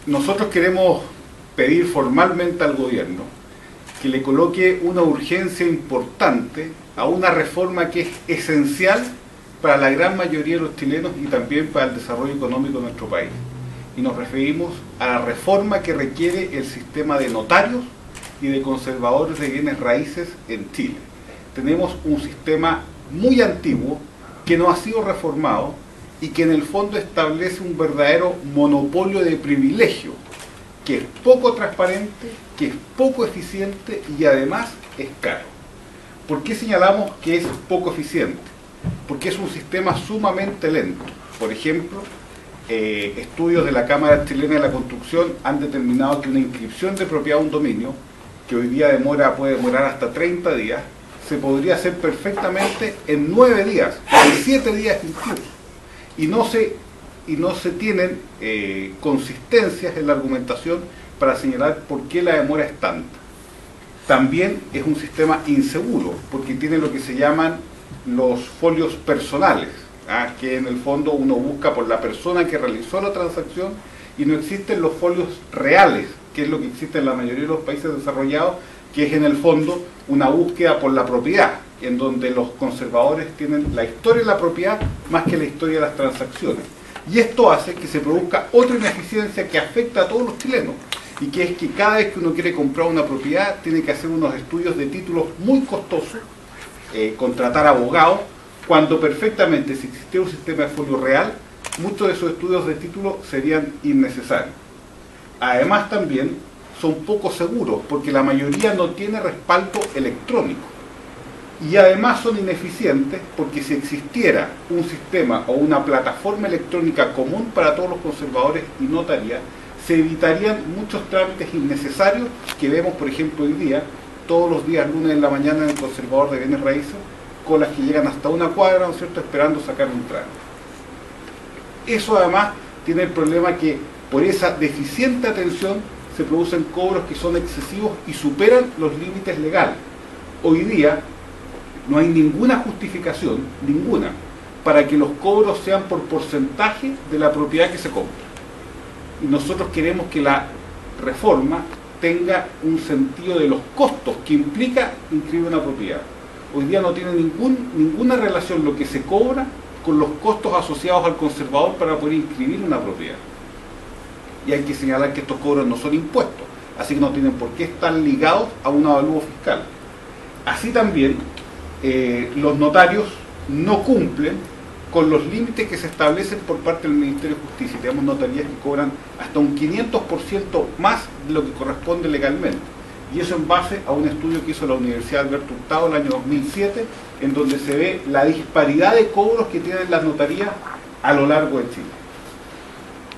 nosotros queremos pedir formalmente al gobierno que le coloque una urgencia importante a una reforma que es esencial para la gran mayoría de los chilenos y también para el desarrollo económico de nuestro país. Y nos referimos a la reforma que requiere el sistema de notarios y de conservadores de bienes raíces en Chile. Tenemos un sistema muy antiguo que no ha sido reformado y que en el fondo establece un verdadero monopolio de privilegio, que es poco transparente, que es poco eficiente y además es caro. ¿Por qué señalamos que es poco eficiente? Porque es un sistema sumamente lento. Por ejemplo, estudios de la Cámara Chilena de la Construcción han determinado que una inscripción de propiedad a un dominio, que hoy día puede demorar hasta 30 días, se podría hacer perfectamente en 9 días, en 7 días incluso. Y no se tienen consistencias en la argumentación para señalar por qué la demora es tanta. También es un sistema inseguro, porque tiene lo que se llaman los folios personales, que en el fondo uno busca por la persona que realizó la transacción y no existen los folios reales, que es lo que existe en la mayoría de los países desarrollados, que es en el fondo una búsqueda por la propiedad, en donde los conservadores tienen la historia de la propiedad más que la historia de las transacciones. Y esto hace que se produzca otra ineficiencia que afecta a todos los chilenos, y que es que cada vez que uno quiere comprar una propiedad tiene que hacer unos estudios de títulos muy costosos, contratar abogados, cuando perfectamente, si existiera un sistema de folio real, muchos de esos estudios de título serían innecesarios. Además también son poco seguros, porque la mayoría no tiene respaldo electrónico. Y además son ineficientes, porque si existiera un sistema o una plataforma electrónica común para todos los conservadores y notarías, se evitarían muchos trámites innecesarios que vemos, por ejemplo, hoy día, todos los días lunes en la mañana en el conservador de bienes raíces, colas que llegan hasta una cuadra, ¿no es cierto?, esperando sacar un trámite. Eso además tiene el problema que por esa deficiente atención se producen cobros que son excesivos y superan los límites legales. Hoy día no hay ninguna justificación, ninguna, para que los cobros sean por porcentaje de la propiedad que se compra. Y nosotros queremos que la reforma tenga un sentido de los costos que implica inscribir una propiedad. Hoy día no tiene ninguna relación lo que se cobra con los costos asociados al conservador para poder inscribir una propiedad. Y hay que señalar que estos cobros no son impuestos, así que no tienen por qué estar ligados a un avalúo fiscal. Así también, los notarios no cumplen con los límites que se establecen por parte del Ministerio de Justicia. Tenemos notarías que cobran hasta un 500% más de lo que corresponde legalmente. Y eso en base a un estudio que hizo la Universidad Alberto Hurtado el año 2007, en donde se ve la disparidad de cobros que tienen las notarías a lo largo de Chile.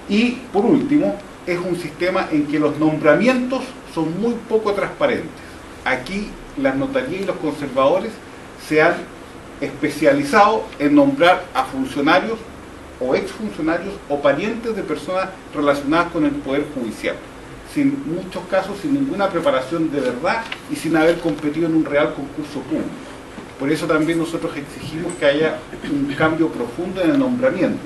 Y, por último, es un sistema en que los nombramientos son muy poco transparentes. Aquí las notarías y los conservadores se han especializado en nombrar a funcionarios o exfuncionarios o parientes de personas relacionadas con el Poder Judicial, sin muchos casos sin ninguna preparación de verdad y sin haber competido en un real concurso público. Por eso también nosotros exigimos que haya un cambio profundo en el nombramiento.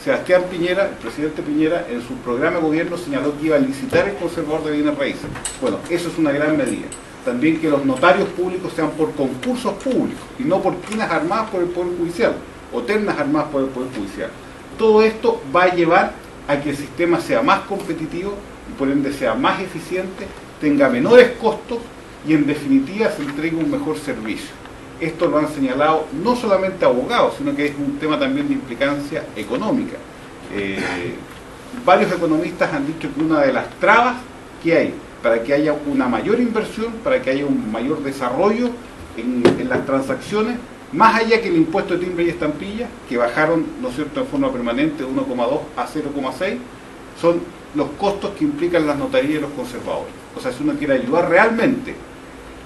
Sebastián Piñera, el presidente Piñera, en su programa de gobierno señaló que iba a licitar el conservador de bienes raíces. Bueno, eso es una gran medida. También que los notarios públicos sean por concursos públicos y no por tiendas armadas por el Poder Judicial o ternas armadas por el Poder Judicial. Todo esto va a llevar a que el sistema sea más competitivo y por ende sea más eficiente, tenga menores costos y en definitiva se entregue un mejor servicio. Esto lo han señalado no solamente abogados, sino que es un tema también de implicancia económica. Varios economistas han dicho que una de las trabas que hay para que haya una mayor inversión, para que haya un mayor desarrollo en las transacciones, más allá que el impuesto de timbre y estampilla, que bajaron, ¿no es cierto?, en forma permanente de 1,2 a 0,6, son los costos que implican las notarías y los conservadores. O sea, si uno quiere ayudar realmente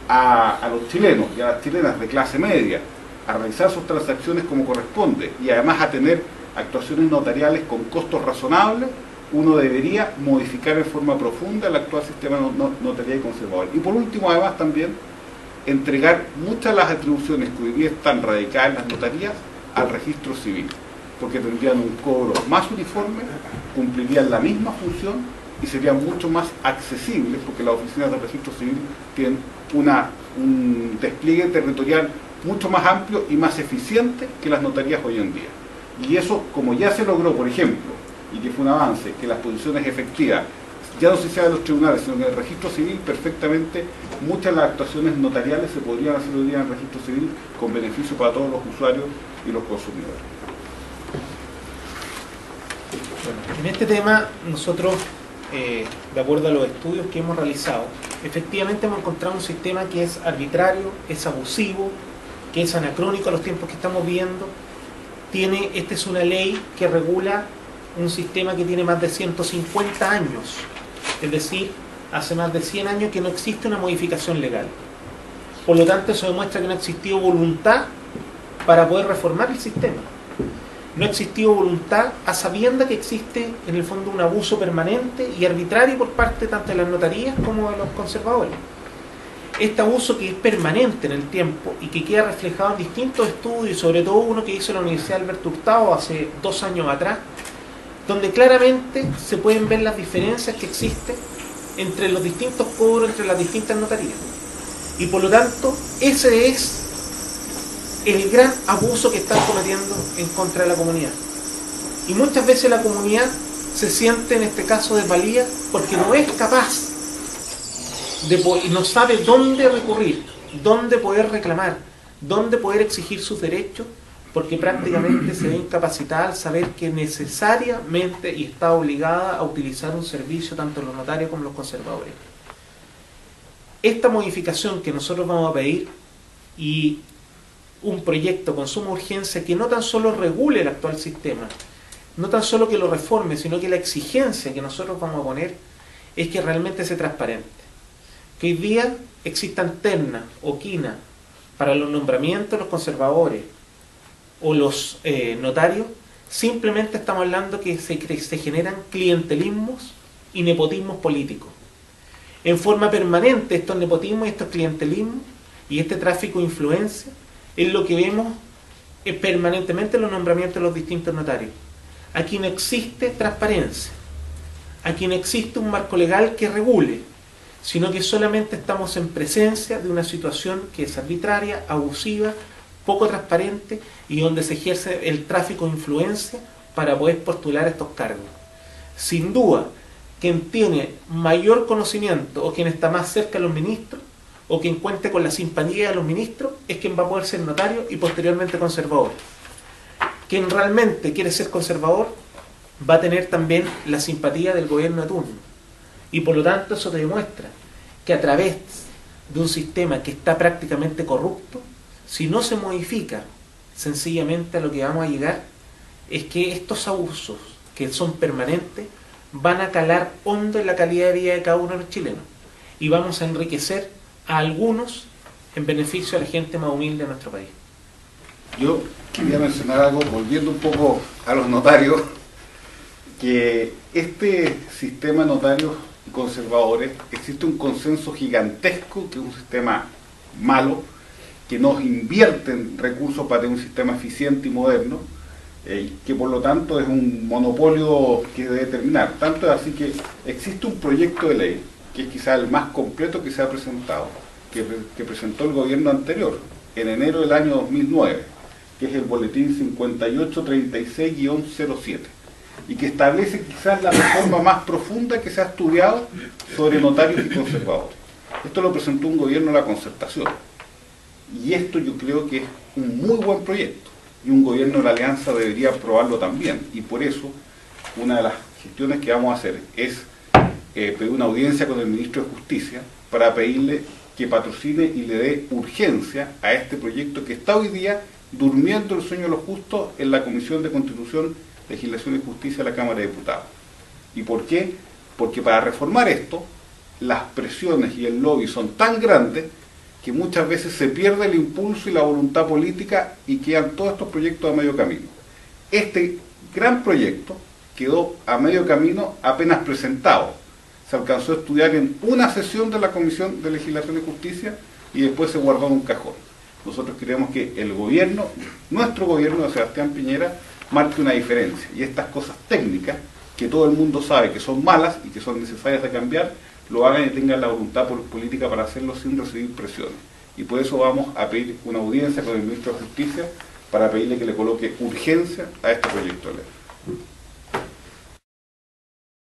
a los chilenos y a las chilenas de clase media a realizar sus transacciones como corresponde y además a tener actuaciones notariales con costos razonables, uno debería modificar en forma profunda el actual sistema notarial y conservador. Y por último, además, también entregar muchas de las atribuciones que hoy día están radicadas en las notarías al registro civil, porque tendrían un cobro más uniforme, cumplirían la misma función y serían mucho más accesibles porque las oficinas de registro civil tienen un despliegue territorial mucho más amplio y más eficiente que las notarías hoy en día. Y eso, como ya se logró, por ejemplo, y que fue un avance, que las posiciones efectivas ya no se hacían en los tribunales, sino en el registro civil, perfectamente muchas de las actuaciones notariales se podrían hacer hoy día en el registro civil con beneficio para todos los usuarios y los consumidores. Bueno, en este tema nosotros, de acuerdo a los estudios que hemos realizado, efectivamente hemos encontrado un sistema que es arbitrario, es abusivo, que es anacrónico a los tiempos que estamos viviendo. Esta es una ley que regula un sistema que tiene más de 150 años, es decir, hace más de 100 años que no existe una modificación legal. Por lo tanto, eso demuestra que no ha existido voluntad para poder reformar el sistema. No ha existido voluntad a sabiendas que existe en el fondo un abuso permanente y arbitrario por parte tanto de las notarías como de los conservadores. Este abuso que es permanente en el tiempo y que queda reflejado en distintos estudios, sobre todo uno que hizo la Universidad Alberto Hurtado hace 2 años atrás, donde claramente se pueden ver las diferencias que existen entre los distintos cobros, entre las distintas notarías. Y por lo tanto, ese es el gran abuso que están cometiendo en contra de la comunidad. Y muchas veces la comunidad se siente en este caso desvalida porque no es capaz y no sabe dónde recurrir, dónde poder reclamar, dónde poder exigir sus derechos, porque prácticamente se ve incapacitada al saber que necesariamente y está obligada a utilizar un servicio tanto los notarios como los conservadores. Esta modificación que nosotros vamos a pedir y un proyecto con suma urgencia que no tan solo regule el actual sistema, no tan solo que lo reforme, sino que la exigencia que nosotros vamos a poner es que realmente sea transparente. Que hoy día existan ternas o quinas para los nombramientos de los conservadores o los notarios, simplemente estamos hablando que se generan clientelismos y nepotismos políticos. En forma permanente estos nepotismos y estos clientelismos y este tráfico de influencia es lo que vemos permanentemente en los nombramientos de los distintos notarios. Aquí no existe transparencia, aquí no existe un marco legal que regule, sino que solamente estamos en presencia de una situación que es arbitraria, abusiva, poco transparente y donde se ejerce el tráfico de influencia para poder postular estos cargos. Sin duda, quien tiene mayor conocimiento o quien está más cerca de los ministros o quien cuente con la simpatía de los ministros es quien va a poder ser notario y posteriormente conservador. Quien realmente quiere ser conservador va a tener también la simpatía del gobierno de turno. Y por lo tanto eso te demuestra que a través de un sistema que está prácticamente corrupto, si no se modifica, sencillamente a lo que vamos a llegar es que estos abusos, que son permanentes, van a calar hondo en la calidad de vida de cada uno de los chilenos. Y vamos a enriquecer a algunos en beneficio de la gente más humilde de nuestro país. Yo quería mencionar algo, volviendo un poco a los notarios, que este sistema de notarios y conservadores, existe un consenso gigantesco que es un sistema malo, que nos invierten recursos para tener un sistema eficiente y moderno, que por lo tanto es un monopolio que debe terminar. Tanto es así que existe un proyecto de ley, que es quizá el más completo que se ha presentado, que presentó el gobierno anterior, en enero del año 2009, que es el boletín 5836-07, y que establece quizás la reforma más profunda que se ha estudiado sobre notarios y conservadores. Esto lo presentó un gobierno de la concertación. Y esto yo creo que es un muy buen proyecto. Y un gobierno de la Alianza debería aprobarlo también. Y por eso, una de las gestiones que vamos a hacer es pedir una audiencia con el ministro de Justicia para pedirle que patrocine y le dé urgencia a este proyecto que está hoy día durmiendo el sueño de los justos en la Comisión de Constitución, Legislación y Justicia de la Cámara de Diputados. ¿Y por qué? Porque para reformar esto, las presiones y el lobby son tan grandes que muchas veces se pierde el impulso y la voluntad política y quedan todos estos proyectos a medio camino. Este gran proyecto quedó a medio camino apenas presentado. Se alcanzó a estudiar en una sesión de la Comisión de Legislación y Justicia y después se guardó en un cajón. Nosotros queremos que el gobierno, nuestro gobierno de Sebastián Piñera, marque una diferencia y estas cosas técnicas que todo el mundo sabe que son malas y que son necesarias de cambiar, lo hagan y tengan la voluntad política para hacerlo sin recibir presiones. Y por eso vamos a pedir una audiencia con el ministro de Justicia para pedirle que le coloque urgencia a este proyecto de ley.